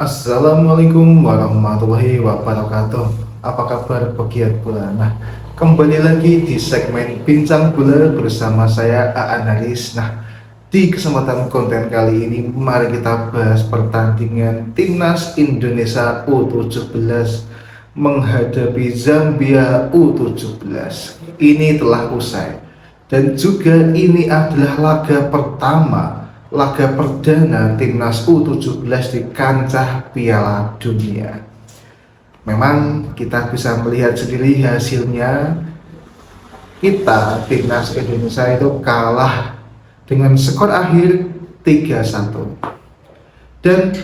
Assalamualaikum warahmatullahi wabarakatuh. Apa kabar pegiat bola? Nah, kembali lagi di segmen Bincang Bola bersama saya Aan Haris. Nah, di kesempatan konten kali ini mari kita bahas pertandingan Timnas Indonesia U17 menghadapi Zambia U17. Ini telah usai dan juga ini adalah laga perdana Timnas U17 di kancah Piala Dunia. Memang kita bisa melihat sendiri hasilnya, Timnas Indonesia itu kalah dengan skor akhir 3-1. Dan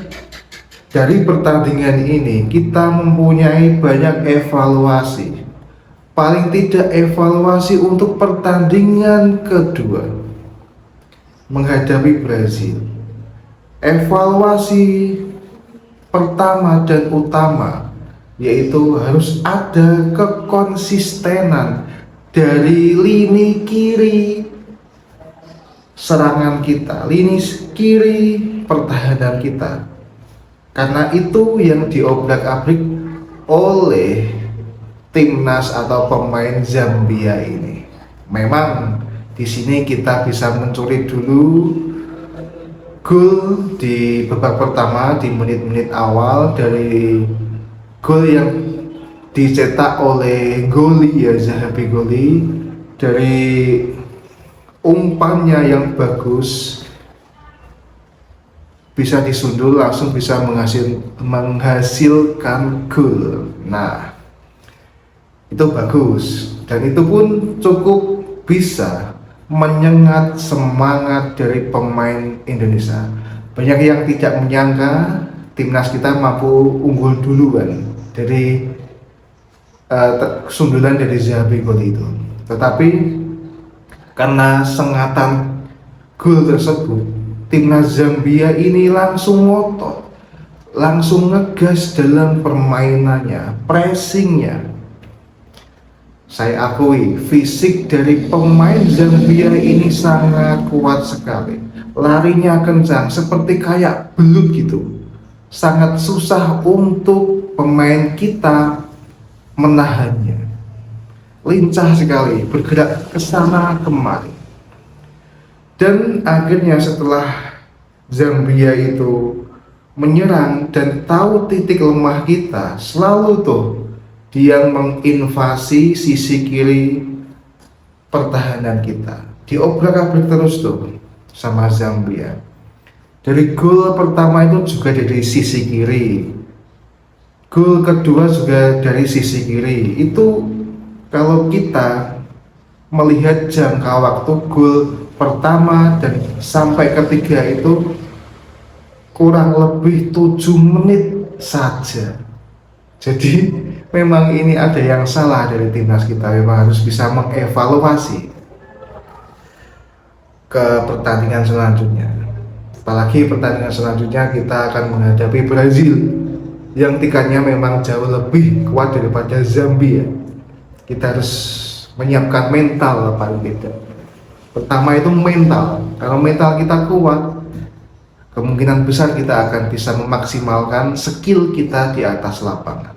dari pertandingan ini kita mempunyai banyak evaluasi. Paling tidak evaluasi untuk pertandingan kedua menghadapi Brazil. Evaluasi pertama dan utama yaitu harus ada kekonsistenan dari lini kiri serangan kita, lini kiri pertahanan kita. Karena itu yang diobrak-abrik oleh timnas atau pemain Zambia ini. Memang di sini kita bisa mencuri dulu gol di babak pertama di menit-menit awal dari gol yang dicetak oleh Goli ya, Zahabi Goli, dari umpannya yang bagus bisa disundul langsung bisa menghasilkan gol. Nah, itu bagus dan itu pun cukup bisa menyengat semangat dari pemain Indonesia. Banyak yang tidak menyangka timnas kita mampu unggul duluan dari sundulan dari Zahabi Gol itu. Tetapi karena sengatan gol tersebut, timnas Zambia ini langsung ngotot, langsung ngegas dalam permainannya, pressingnya. Saya akui fisik dari pemain Zambia ini sangat kuat sekali. Larinya kencang seperti kayak belut gitu. Sangat susah untuk pemain kita menahannya. Lincah sekali, bergerak ke sana kemari. Dan akhirnya setelah Zambia itu menyerang dan tahu titik lemah kita, selalu tuh dia menginvasi sisi kiri pertahanan kita. Diobrak-abrik terus tuh sama Zambia. Dari gol pertama itu juga dari sisi kiri. Gol kedua juga dari sisi kiri. Itu kalau kita melihat jangka waktu gol pertama dan sampai ketiga itu kurang lebih 7 menit saja. Jadi memang ini ada yang salah dari timnas kita. Memang harus bisa mengevaluasi ke pertandingan selanjutnya. Apalagi pertandingan selanjutnya kita akan menghadapi Brazil yang tiketnya memang jauh lebih kuat daripada Zambia. Kita harus menyiapkan mental paling tidak. Pertama itu mental. Kalau mental kita kuat, kemungkinan besar kita akan bisa memaksimalkan skill kita di atas lapangan.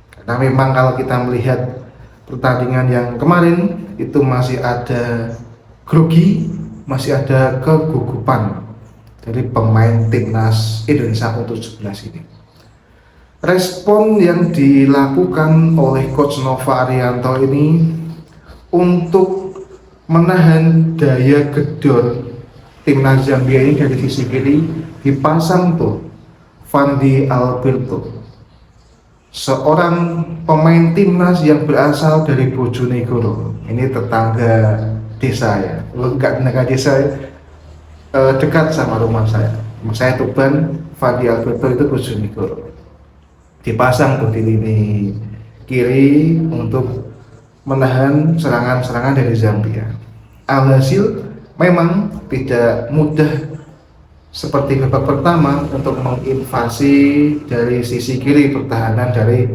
Karena memang kalau kita melihat pertandingan yang kemarin itu masih ada grogi, masih ada kegugupan dari pemain timnas Indonesia U17 ini. Respon yang dilakukan oleh Coach Nova Arianto ini untuk menahan daya gedor timnas Zambia ini dari sisi kiri dipasang tuh Fandi Alberto, seorang pemain timnas yang berasal dari Bojonegoro. Ini tetangga desa ya, enggak tetangga desa ya, dekat sama rumah saya. Saya Tuban, Fandi Alberto itu Bojonegoro. Dipasang tuh di lini kiri untuk menahan serangan-serangan dari Zambia. Alhasil memang tidak mudah seperti babak pertama untuk menginvasi dari sisi kiri pertahanan dari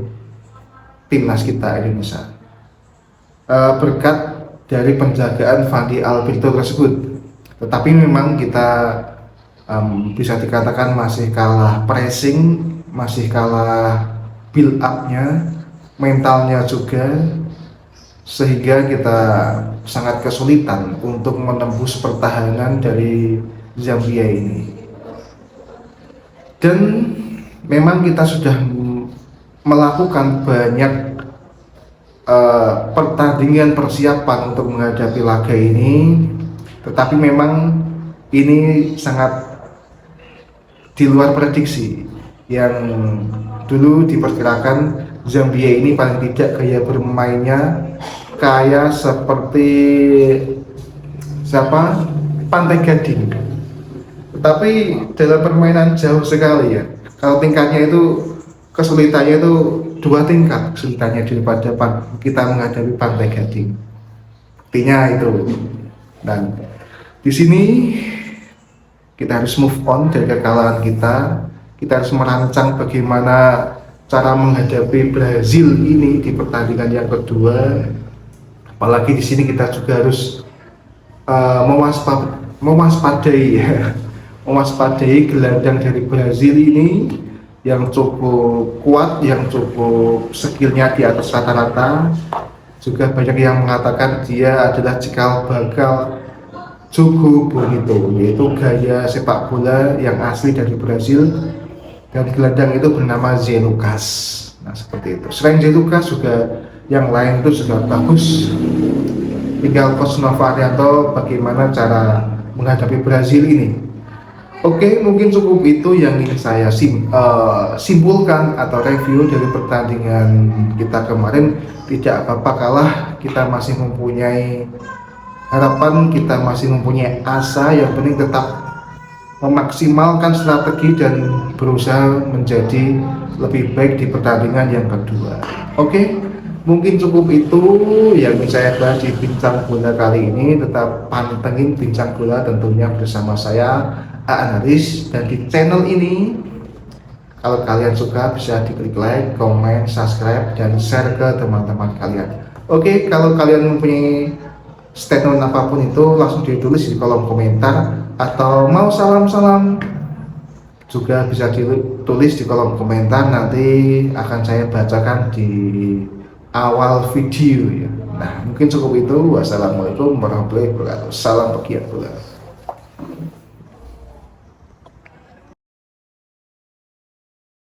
timnas kita Indonesia. Berkat dari penjagaan Fandi Alberto tersebut, tetapi memang kita bisa dikatakan masih kalah pressing, masih kalah build up-nya, mentalnya juga, sehingga kita sangat kesulitan untuk menembus pertahanan dari Zambia ini. Dan memang kita sudah melakukan banyak pertandingan persiapan untuk menghadapi laga ini, tetapi memang ini sangat di luar prediksi. Yang dulu diperkirakan Zambia ini paling tidak gaya bermainnya kayak seperti siapa, Pantai Gading, tetapi dalam permainan jauh sekali ya. Kalau tingkatnya itu, kesulitannya itu 2 tingkat kesulitannya daripada kita menghadapi Pantai Gading. Artinya itu. Dan di sini kita harus move on dari kekalahan kita. Kita harus merancang bagaimana cara menghadapi Brazil ini di pertandingan yang kedua. Apalagi di sini kita juga harus mewaspadai gelandang dari Brazil ini yang cukup kuat, yang cukup skillnya di atas rata-rata. Juga banyak yang mengatakan dia adalah cikal bakal Jogo Bonito, yaitu gaya sepak bola yang asli dari Brazil, dan gelandang itu bernama Zé Lucas. Nah seperti itu. Selain Zé Lucas juga yang lain itu sudah bagus. Tinggal Coach Nova Arianto bagaimana cara menghadapi Brazil ini. Oke, mungkin cukup itu yang ingin saya simpulkan atau review dari pertandingan kita kemarin. Tidak apa-apa kalah, kita masih mempunyai harapan, kita masih mempunyai asa. Yang penting tetap memaksimalkan strategi dan berusaha menjadi lebih baik di pertandingan yang kedua. Oke, mungkin cukup itu yang bisa saya bahas di Bincang Bola kali ini. Tetap pantengin Bincang Bola tentunya bersama saya, Analis. Dan di channel ini, kalau kalian suka bisa diklik like, komen, subscribe, dan share ke teman-teman kalian. Oke, kalau kalian mempunyai statement apapun itu langsung ditulis di kolom komentar, atau mau salam-salam juga bisa ditulis di kolom komentar. Nanti akan saya bacakan di awal video ya. Nah mungkin cukup itu. Wassalamualaikum warahmatullahi wabarakatuh. Salam pegiat bola.